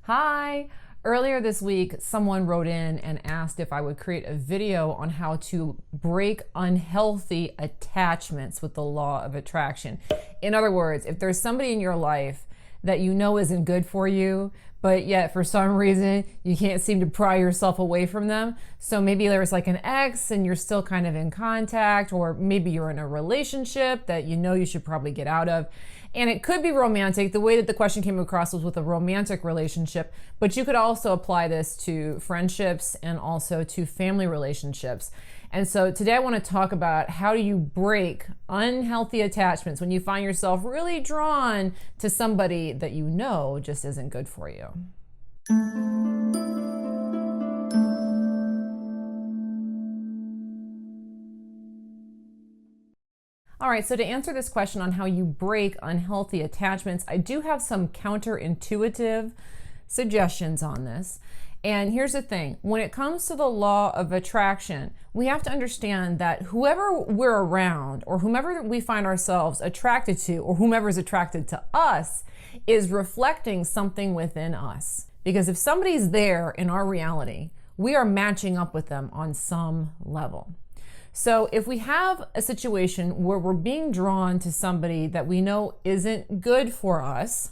Hi! Earlier this week, someone wrote in and asked if I would create a video on how to break unhealthy attachments with the law of attraction. In other words, if there's somebody in your life that you know isn't good for you, but yet for some reason you can't seem to pry yourself away from them. So maybe there's like an ex and you're still kind of in contact, or maybe you're in a relationship that you know you should probably get out of. And it could be romantic. The way that the question came across was with a romantic relationship, but you could also apply this to friendships and also to family relationships. And so today I want to talk about how do you break unhealthy attachments when you find yourself really drawn to somebody that you know just isn't good for you. All right, so to answer this question on how you break unhealthy attachments, I do have some counterintuitive suggestions on this. And here's the thing, when it comes to the law of attraction, we have to understand that whoever we're around or whomever we find ourselves attracted to or whomever is attracted to us is reflecting something within us. Because if somebody's there in our reality, we are matching up with them on some level. So if we have a situation where we're being drawn to somebody that we know isn't good for us,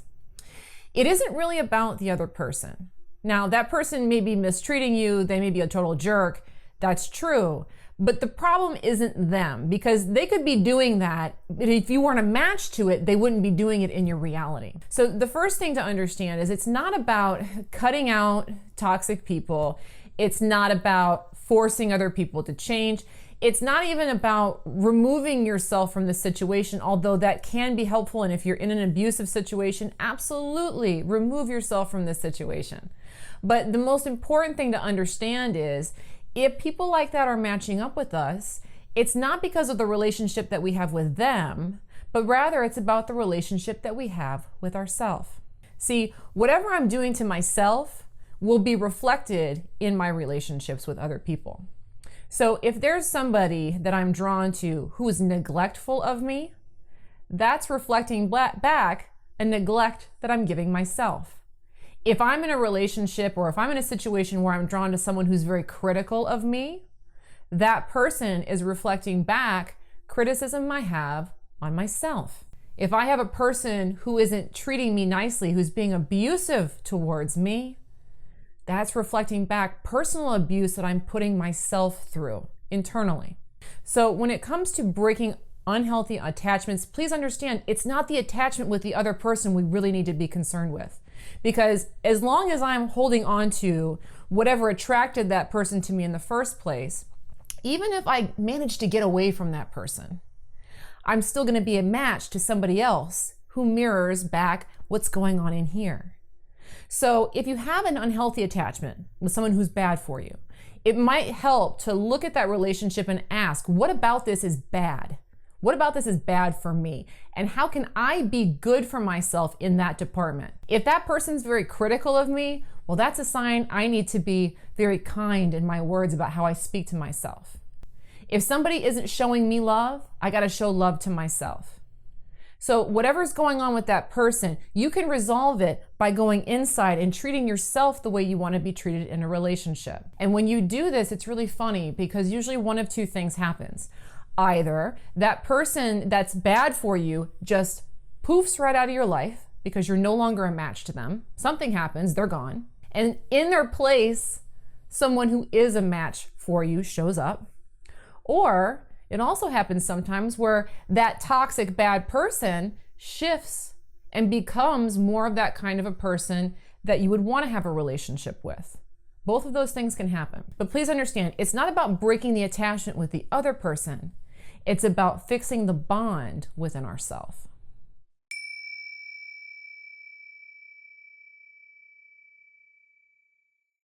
it isn't really about the other person. Now, that person may be mistreating you, they may be a total jerk, that's true. But the problem isn't them, because they could be doing that, but if you weren't a match to it, they wouldn't be doing it in your reality. So the first thing to understand is it's not about cutting out toxic people. It's not about forcing other people to change. It's not even about removing yourself from the situation, although that can be helpful. And if you're in an abusive situation, absolutely remove yourself from this situation. But the most important thing to understand is if people like that are matching up with us, it's not because of the relationship that we have with them, but rather it's about the relationship that we have with ourselves. See, whatever I'm doing to myself will be reflected in my relationships with other people. So if there's somebody that I'm drawn to who is neglectful of me, that's reflecting back a neglect that I'm giving myself. If I'm in a relationship or if I'm in a situation where I'm drawn to someone who's very critical of me, that person is reflecting back criticism I have on myself. If I have a person who isn't treating me nicely, who's being abusive towards me, that's reflecting back personal abuse that I'm putting myself through internally. So when it comes to breaking unhealthy attachments, please understand it's not the attachment with the other person we really need to be concerned with. Because as long as I'm holding on to whatever attracted that person to me in the first place, even if I manage to get away from that person, I'm still going to be a match to somebody else who mirrors back what's going on in here. So if you have an unhealthy attachment with someone who's bad for you, it might help to look at that relationship and ask, what about this is bad? What about this is bad for me? And how can I be good for myself in that department? If that person's very critical of me, well, that's a sign I need to be very kind in my words about how I speak to myself. If somebody isn't showing me love, I got to show love to myself. So whatever's going on with that person, you can resolve it by going inside and treating yourself the way you want to be treated in a relationship. And when you do this, it's really funny because usually one of two things happens. Either that person that's bad for you just poofs right out of your life because you're no longer a match to them. Something happens, they're gone. And in their place, someone who is a match for you shows up. Or it also happens sometimes where that toxic bad person shifts and becomes more of that kind of a person that you would want to have a relationship with. Both of those things can happen. But please understand, it's not about breaking the attachment with the other person. It's about fixing the bond within ourselves.